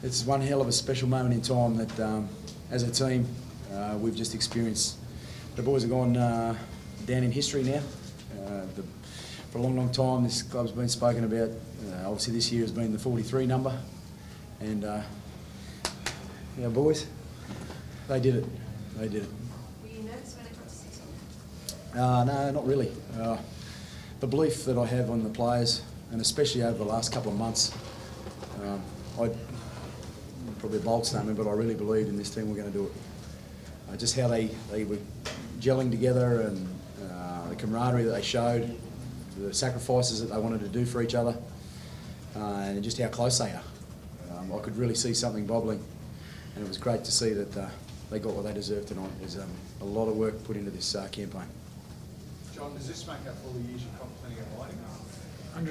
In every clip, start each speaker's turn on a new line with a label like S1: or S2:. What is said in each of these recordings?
S1: It's one hell of a special moment in time that, as a team, we've just experienced. The boys have gone down in history now. For a long, long time, this club's been spoken about. Obviously, this year has been the 43 number, and our boys, they did it. They did it.
S2: Were you nervous when it got to 6?
S1: No, not really. The belief that I have on the players, and especially over the last couple of months, probably a bold statement, but I really believed in this team we're going to do it. Just how they were gelling together, and the camaraderie that they showed, the sacrifices that they wanted to do for each other, and just how close they are. I could really see something bubbling, and it was great to see that they got what they deserved tonight. There's a lot of work put into this campaign.
S3: John, does this make up for the years you've contemplating at Whiting?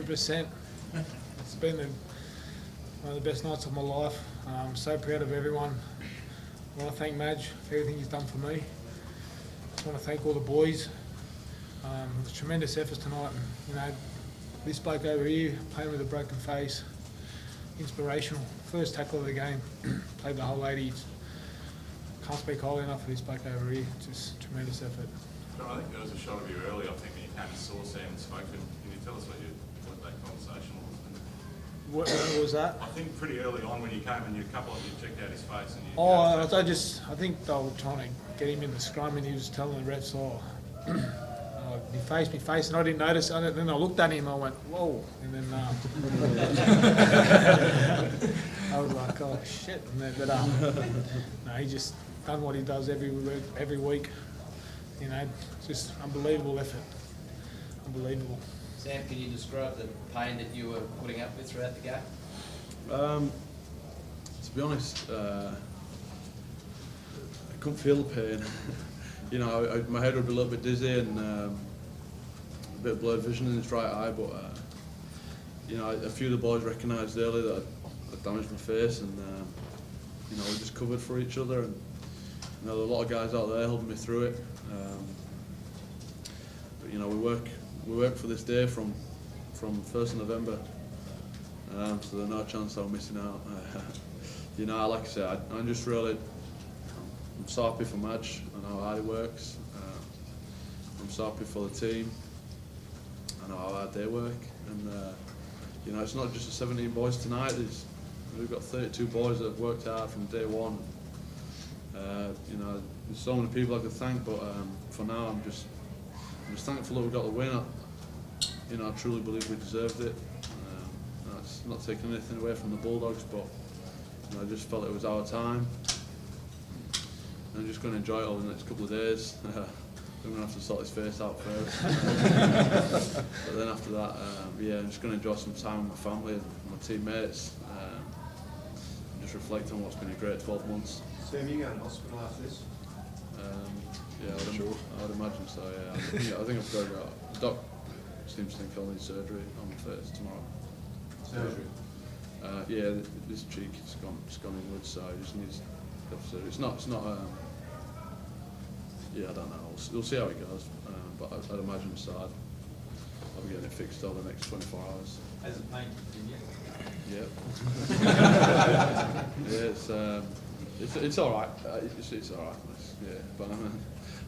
S4: 100%. It's been one of the best nights of my life. I'm so proud of everyone. I want to thank Madge for everything he's done for me. I want to thank all the boys. It was tremendous efforts tonight. You know, this bloke over here, playing with a broken face, inspirational. First tackle of the game, played the whole 80. Can't speak highly enough for this bloke over here. Just tremendous effort.
S5: John, I think there was a shot of you earlier. I think when you came and saw Sam and spoke to him. Can you tell us what that conversation was?
S4: What was that?
S5: I think pretty early on when you came and a couple of you checked out his face. And
S4: I think they were trying to get him in the scrum, and he was telling the refs, me face, and I didn't notice. And then I looked at him, I went, whoa, and then I was like, oh shit. And then, no, he just done what he does every week. You know, just unbelievable effort, unbelievable.
S6: Sam, can you describe the pain that you were putting up with throughout the game?
S7: To be honest, I couldn't feel the pain. You know, my head would be a little bit dizzy and a bit of blurred vision in his right eye, but you know, a few of the boys recognised early that I'd damaged my face, and you know, we just covered for each other, and you know, there were a lot of guys out there helping me through it. But you know, we work for this day from 1st of November, so there's no chance I'm missing out. You know, like I said, I'm just really, I'm so happy for Madge and how hard he works. I'm so happy for the team and how hard they work. And you know, it's not just the 17 boys tonight. We've got 32 boys that have worked hard from day one. You know, there's so many people I could thank, but for now, I'm just thankful that we got the win. You know, I truly believe we deserved it. It's not taking anything away from the Bulldogs, but you know, I just felt it was our time. I'm just going to enjoy it over the next couple of days. I'm going to have to sort his face out first. But then after that, yeah, I'm just going to enjoy some time with my family and my teammates. And just reflect on what's been a great 12 months.
S3: Sam, you going to hospital after this?
S7: Yeah, I would imagine so, yeah. I think I've got to go. The doc seems to think I'll need surgery on my face tomorrow.
S3: Surgery?
S7: Yeah, this cheek has gone inwards, so I just need to have surgery. It's not yeah, I don't know. We'll see how it goes, but I'd imagine so. I'll be getting it fixed over the next 24 hours.
S6: Has it pain continued?
S7: Yeah. Yeah, it's all right. It's all right. Yeah, but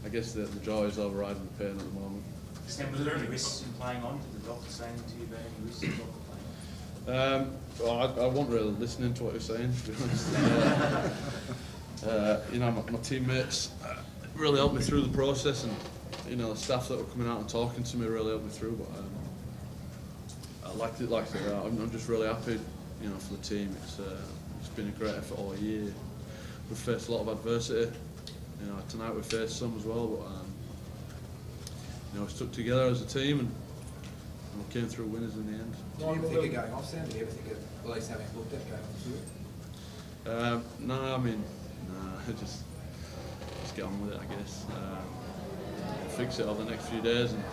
S7: I guess the joy is overriding the pain at the moment.
S8: Sam, was there any risks in playing on? Did the doctor say anything to you about any risks in playing?
S7: Well, I wasn't really listening to what he was saying, to be honest. You know, my teammates really helped me through the process, and you know, the staff that were coming out and talking to me really helped me through. But I liked it. Like I said, I'm just really happy, you know, for the team. It's been a great effort all year. We've faced a lot of adversity. You know, tonight we faced some as well, but you know, we stuck together as a team and we came through winners in the end.
S9: Did you ever think of going off, Sam? Did you ever think of at least having looked at going on to it?
S7: No, I mean, just get on with it, I guess. Fix it over the next few days, and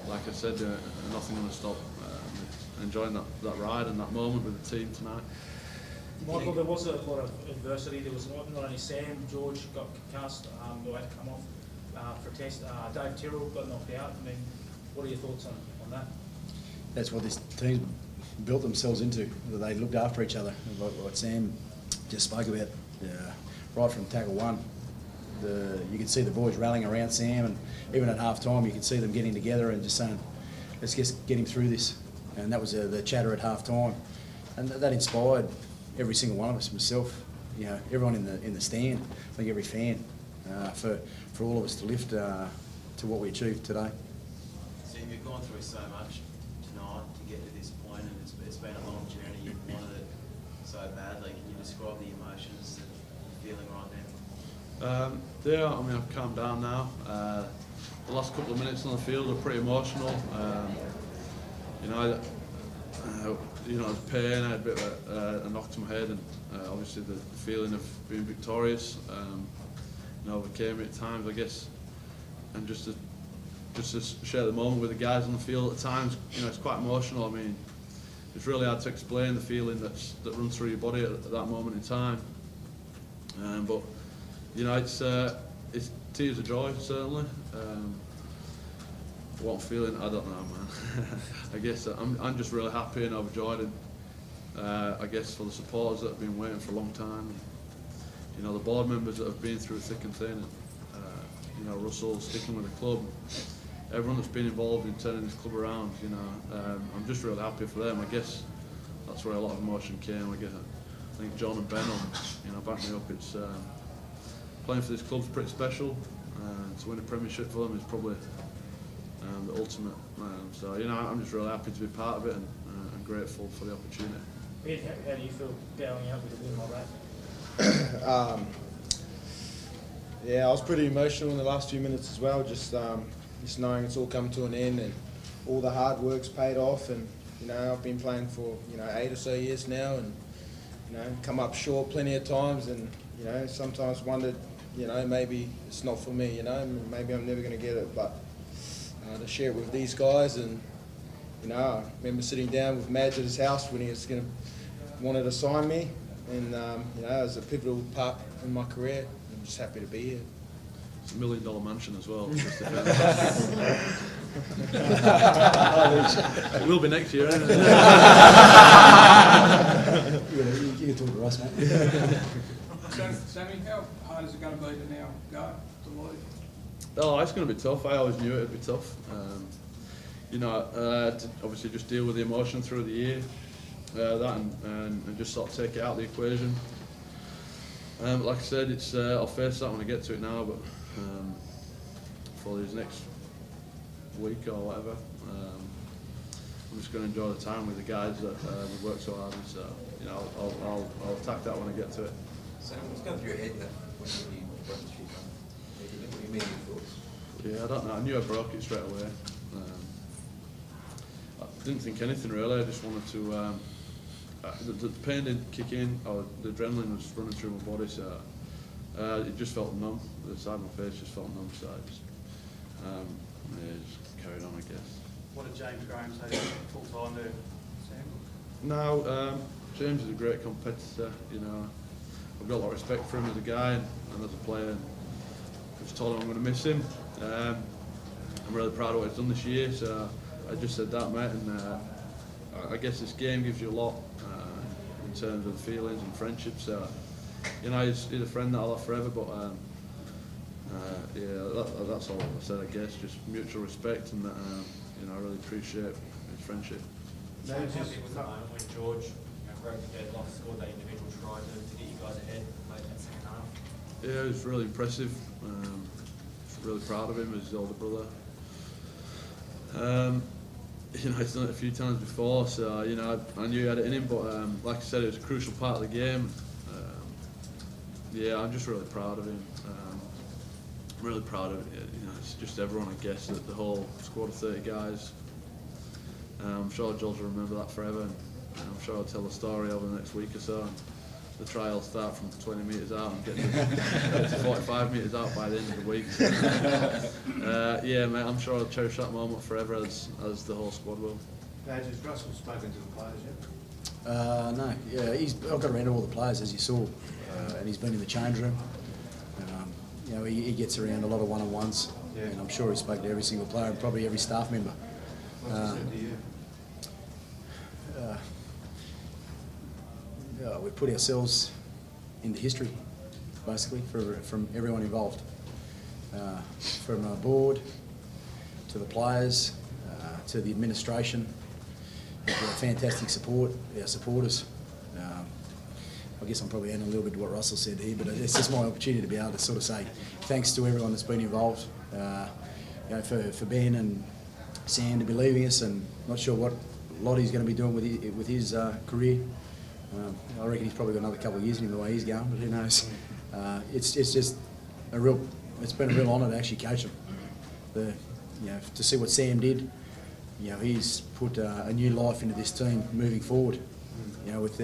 S7: like I said, nothing going to stop enjoying that ride and that moment with the team tonight.
S8: Michael, there was a lot of adversity. There was not only Sam, George got concussed, who had to come off for a test. Dave Tyrrell got knocked out. I mean, what are your thoughts on that?
S1: That's what this team's built themselves into, that they looked after each other. Like Sam just spoke about, right from tackle one. You could see the boys rallying around Sam, and even at half time you could see them getting together and just saying, let's just get him through this. And that was the chatter at half time, and that inspired every single one of us, myself, everyone in the stand, I think every fan, for all of us to lift to what we achieved today.
S10: Sam, you've gone through so much tonight to get to this point, and it's been a long journey. You've wanted it so badly. Can you describe the emotions that you're feeling right now?
S7: Yeah, I mean, I've calmed down now. The last couple of minutes on the field were pretty emotional. The pain, I had a bit of a knock to my head, and obviously the feeling of being victorious, overcame it at times, I guess. And just to share the moment with the guys on the field at times, it's quite emotional. I mean, it's really hard to explain the feeling that runs through your body at that moment in time. But it's tears of joy, certainly. What I'm feeling, I don't know, man. I guess I'm just really happy and overjoyed, and I guess for the supporters that have been waiting for a long time, the board members that have been through thick and thin, and Russell sticking with the club, everyone that's been involved in turning this club around. I'm just really happy for them. I guess that's where a lot of emotion came. I think John and Ben will back me up. It's playing for this club's pretty special. To win a premiership for them is probably the ultimate. So I'm just really happy to be part of it, and grateful for the opportunity.
S8: How do you feel going out with a win like that?
S11: Yeah, I was pretty emotional in the last few minutes as well, just knowing it's all come to an end and all the hard work's paid off. And I've been playing for 8 or so years now, and come up short plenty of times, and sometimes wondered maybe it's not for me, maybe I'm never going to get it, but to share it with these guys. And I remember sitting down with Madge at his house when he was wanted to sign me, and it was a pivotal part in my career. I'm just happy to be here.
S7: It's $1 million mansion as well. It will be next year, isn't it?
S1: You can talk to Russ, mate.
S3: Sammy, how hard is it going to be to now go to leave?
S7: Oh, it's going to be tough. I always knew it would be tough. To obviously just deal with the emotion through the year, and just sort of take it out of the equation. Like I said, I'll face that when I get to it now, but for these next week or whatever, I'm just going to enjoy the time with the guys that we've worked so hard with. So I'll attack that when I get to it.
S9: So what's going through your head when you broke the streak on? What do you mean thoughts?
S7: Yeah, I don't know. I knew I broke it straight away. I didn't think anything really. I just wanted to. The pain didn't kick in, or the adrenaline was running through my body, so it just felt numb. The side of my face just felt numb, so I just carried on, I guess.
S3: What did James Graham say full time to Sam?
S7: No, James is a great competitor. I've got a lot of respect for him as a guy and as a player. I just told him I'm going to miss him. I'm really proud of what he's done this year, so I just said that, mate. And I guess this game gives you a lot in terms of feelings and friendships. So, he's a friend that I'll have forever. But that's all I said. I guess just mutual respect, and I really appreciate his friendship.
S12: So how big was the moment when George broke the deadlock, scored that individual try to get you guys ahead late in that second half?
S7: Yeah, it was really impressive. Really proud of him as his older brother. He's done it a few times before, so I knew he had it in him. But like I said, it was a crucial part of the game. I'm just really proud of him. I'm really proud of it. It's just everyone, I guess, the whole squad of 30 guys. I'm sure George will remember that forever, and I'm sure I'll tell the story over the next week or so. The trials start from 20 metres out and get to 45 metres out by the end of the week. So, mate, I'm sure I'll cherish that moment forever, as the whole squad will.
S9: Has Russell spoken to the players yet?
S1: No, yeah, I've got around to all the players, as you saw, and he's been in the change room. He gets around a lot of one-on-ones, and I'm sure he spoke to every single player and probably every staff member.
S9: What's he said to you?
S1: We put ourselves into history, basically, from everyone involved, from our board to the players, to the administration, our fantastic support, our supporters. I guess I'm probably adding a little bit to what Russell said here, but it's just my opportunity to be able to sort of say thanks to everyone that's been involved, for Ben and Sam to be leaving us, and not sure what Lottie's going to be doing with his career. I reckon he's probably got another couple of years in him the way he's going, but who knows? It's just it's been a real honour to actually coach him. To see what Sam did, he's put a new life into this team moving forward. With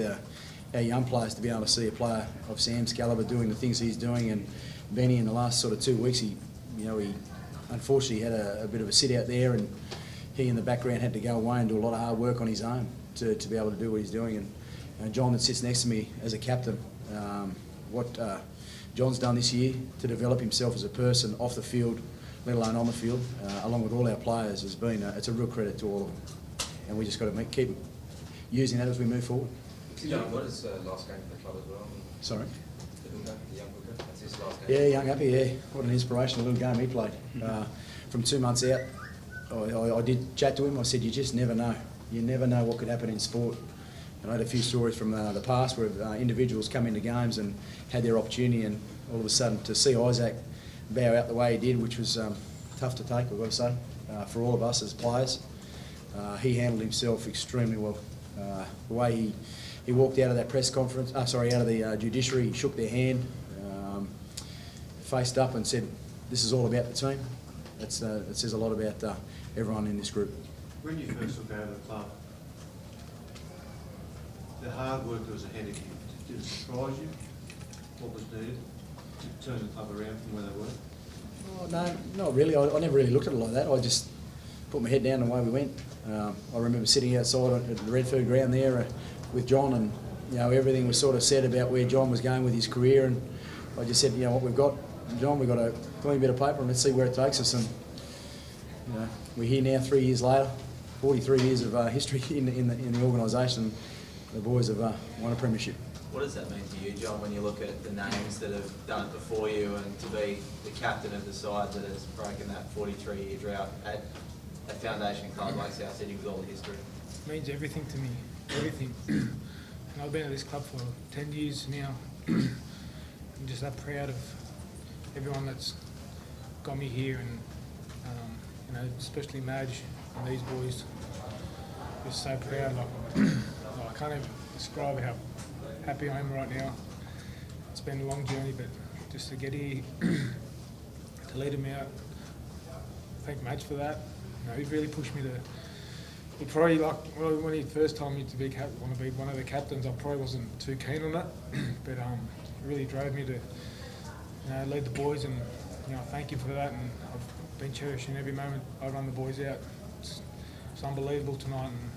S1: our young players, to be able to see a player of Sam's calibre doing the things he's doing, and Benny in the last sort of 2 weeks, he unfortunately had a bit of a sit out there, and he in the background had to go away and do a lot of hard work on his own to be able to do what he's doing. And John, that sits next to me as a captain, what John's done this year to develop himself as a person off the field, let alone on the field, along with all our players, has been it's a real credit to all of them, and we just got to keep using that as we move forward.
S9: John, what is last game for the club as well?
S1: Sorry?
S9: The hooker, the young hooker, that's his last game.
S1: Yeah, young Uppy, yeah. What an inspirational little game he played. From 2 months out, I did chat to him. I said, you just never know. You never know what could happen in sport. And I had a few stories from the past where individuals come into games and had their opportunity, and all of a sudden to see Isaac bow out the way he did, which was tough to take, I've got to say, for all of us as players. He handled himself extremely well. The way he walked out of that press conference, out of the judiciary, he shook their hand, faced up and said, this is all about the team. It says a lot about everyone in this group.
S3: When you first took over the club, the hard work that was ahead of you, did it surprise you? What was needed to turn the club around from where they were?
S1: Oh, no, not really. I never really looked at it like that. I just put my head down and away we went. I remember sitting outside at the Redford ground there with John, and everything was sort of said about where John was going with his career, and I just said, what we've got, John, we've got a clean bit of paper and let's see where it takes us. And we're here now 3 years later, 43 years of history in the organisation. The boys have won a premiership.
S6: What does that mean to you, John, when you look at the names that have done it before you, and to be the captain of the side that has broken that 43-year drought at a foundation club like South City with all the history?
S4: It means everything to me, everything. And I've been at this club for 10 years now. I'm just that proud of everyone that's got me here, and especially Madge and these boys. Just so proud. I can't even describe how happy I am right now. It's been a long journey, but just to get here, to lead him out, thank Madge for that. He really pushed me to. He probably when he first told me to want to be one of the captains, I probably wasn't too keen on it, but it really drove me to lead the boys, and thank you for that. And I've been cherishing every moment I run the boys out. It's unbelievable tonight, and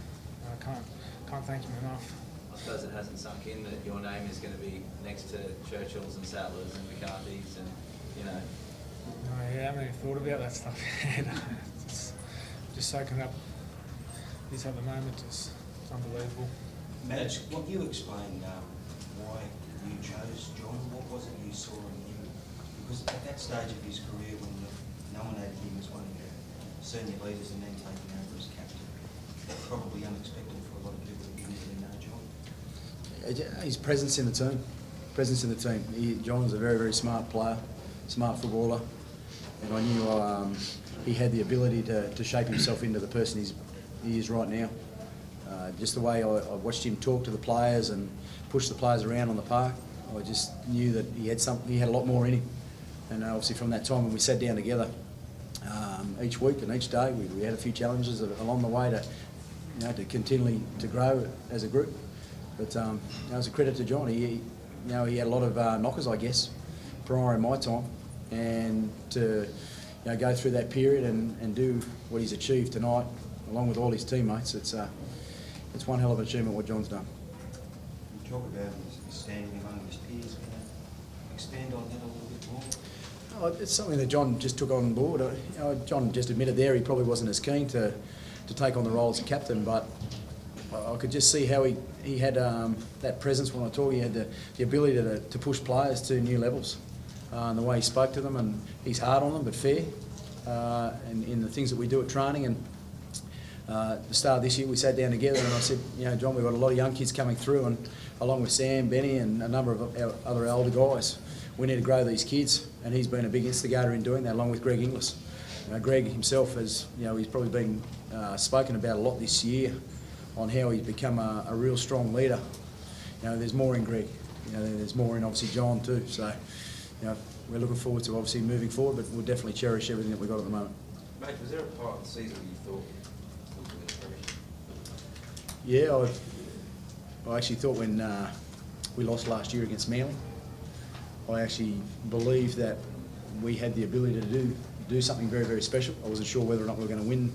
S4: I can't thank him enough.
S6: I suppose it hasn't sunk in that your name is going to be next to Churchill's and Sattlers and McCarthy's, and
S4: I haven't even thought about that stuff yet. Just soaking up this at the moment. It's unbelievable.
S13: Madge, can you explain why you chose John? What was it you saw in him? Because at that stage of his career, when you nominated him as one of your senior leaders and then taking over as captain, probably unexpected for a lot of people who didn't really know John.
S1: His presence in the team. John was a very, very smart player, smart footballer, and I knew he had the ability to shape himself into the person he is right now. Just the way I watched him talk to the players and push the players around on the park, I just knew that he had a lot more in him. And obviously from that time when we sat down together, each week and each day, we had a few challenges along the way to continually to grow as a group. But it was a credit to John. He had a lot of knockers, I guess, prior in my time, and to go through that period and do what he's achieved tonight, along with all his teammates. It's one hell of an achievement what John's done.
S13: You talk about his standing among his peers. Can you expand on that a little bit more?
S1: It's something that John just took on board. John just admitted there he probably wasn't as keen to take on the role as a captain, but I could just see how he had that presence when I talk. He had the ability to push players to new levels, and the way he spoke to them, and he's hard on them but fair, and in the things that we do at training. And at the start of this year, we sat down together, and I said, John, we've got a lot of young kids coming through, and along with Sam, Benny, and a number of our other elder guys, we need to grow these kids, and he's been a big instigator in doing that, along with Greg Inglis. Greg himself has, he's probably been spoken about a lot this year on how he's become a real strong leader. There's more in Greg. There's more in obviously John too. So, we're looking forward to obviously moving forward, but we'll definitely cherish everything that we've got at the moment.
S9: Mate, was there a part of the season where you thought we were going to finish?
S1: Yeah, I actually thought when we lost last year against Manly, I actually believed that we had the ability to do something very, very special. I wasn't sure whether or not we were going to win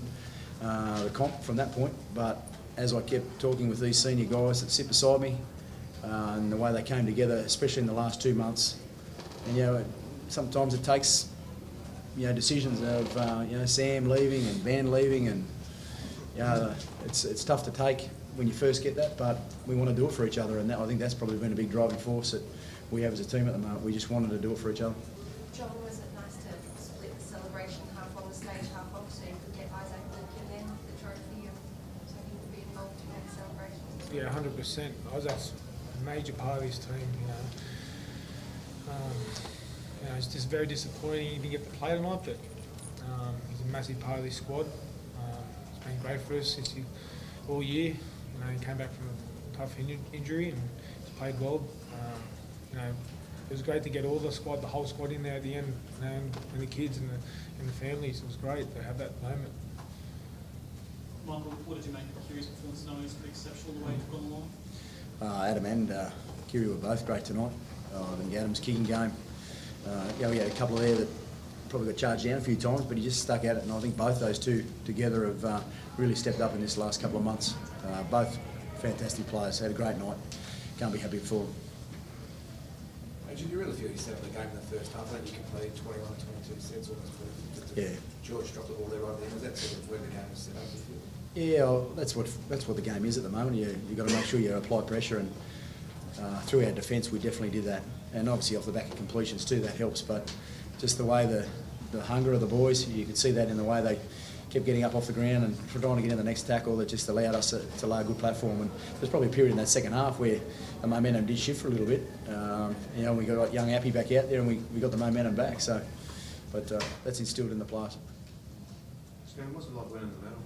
S1: the comp from that point, but as I kept talking with these senior guys that sit beside me, and the way they came together, especially in the last 2 months, and sometimes it takes decisions of Sam leaving and Van leaving, and it's tough to take when you first get that, but we want to do it for each other, and I think that's probably been a big driving force that we have as a team at the moment. We just wanted to do it for each other.
S2: John, was it nice to split the celebration half on the stage, half off, so you could get Isaac Luke in there, the trophy, and so he could be involved in the celebration?
S4: Yeah, 100%. Isaac's a major part of this team, it's just very disappointing he didn't get to play tonight, but he's a massive part of this squad. It's been great for us all year. He came back from a tough injury and he's played well. It was great to get all the whole squad in there at the end, and the kids and the families. It was great to have that moment.
S14: Michael, what did you make of Kiri's performance? Knowing it's pretty exceptional the way you've gone along.
S1: Adam and Kiri were both great tonight. I think Adam's kicking game. We had a couple there that probably got charged down a few times, but he just stuck at it, and I think both those two together have really stepped up in this last couple of months. Both fantastic players. Had a great night. Can't be happy for them.
S9: Did you really feel you set up the game in the first half? I think you completed 21 or 22 sets almost perfect.
S1: Yeah.
S9: George dropped the ball there right there. Was that sort of where the game was set up?
S1: Yeah, well, that's what the game is at the moment. You've got to make sure you apply pressure, and through our defence we definitely did that. And obviously off the back of completions too, that helps. But just the way the hunger of the boys, you could see that in the way they kept getting up off the ground and trying to get in the next tackle, that just allowed us to lay a good platform. And there's probably a period in that second half where the momentum did shift for a little bit. We got young Appy back out there, and we got the momentum back. So, but that's instilled in the players.
S3: Stan, what's it like winning the medal?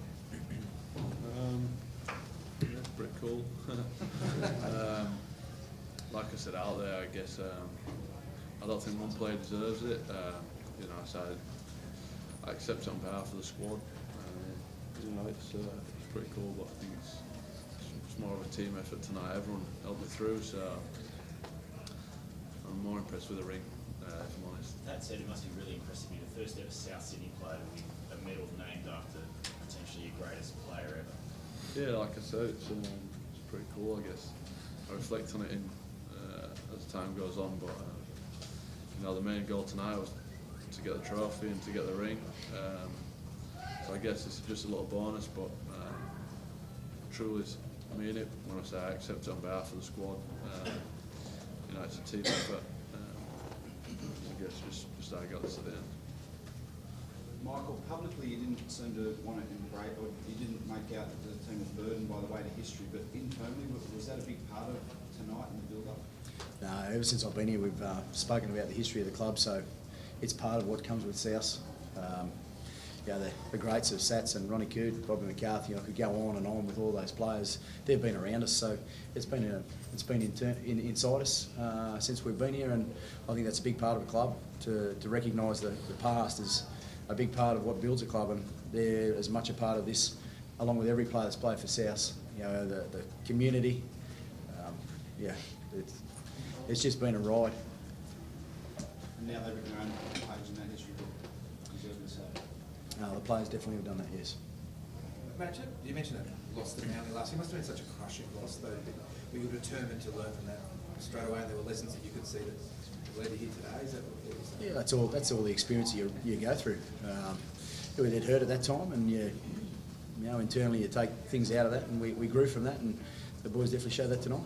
S7: It's pretty cool. Like I said out there, I guess I don't think one player deserves it. So I accept it on behalf of the squad. It's pretty cool, but I think it's more of a team effort tonight. Everyone helped me through, so I'm more impressed with the ring, if I'm honest.
S15: That said, it must be really impressive. You're the first ever South Sydney player to win a medal named after potentially your greatest player ever.
S7: Yeah, like I said, it's pretty cool, I guess. I reflect on it as time goes on, but the main goal tonight was to get the trophy and to get the ring. So I guess it's just a little bonus, but truly mean it when I say I accept it on behalf of the squad. It's a team effort. I guess just how I got this at the end.
S16: Michael, publicly you didn't seem to want to embrace, or you didn't make out that the team was burdened by the weight of history, but internally, was that a big part of tonight in the build-up?
S1: No, ever since I've been here, we've spoken about the history of the club, so it's part of what comes with South. The greats of Sats and Ronnie Coote, Bobby McCarthy, I could go on and on with all those players. They've been around us, so it's been inside us since we've been here, and I think that's a big part of the club, to recognise the past is a big part of what builds a club, and they're as much a part of this, along with every player that's played for South. The community, it's just been a ride.
S16: And now they've written their own page in that history book, you would say.
S1: No, the players definitely have done that, yes.
S9: Mate, you mentioned that loss to Manly last year. It must have been such a crushing loss, though. Were you determined to learn from that straight away, and there were lessons that you could see that led you here today? Is that what you're saying?
S1: Yeah, that's all the experience you go throh. It hurt at that time, and internally you take things out of that, and we grew from that, and the boys definitely showed that tonight.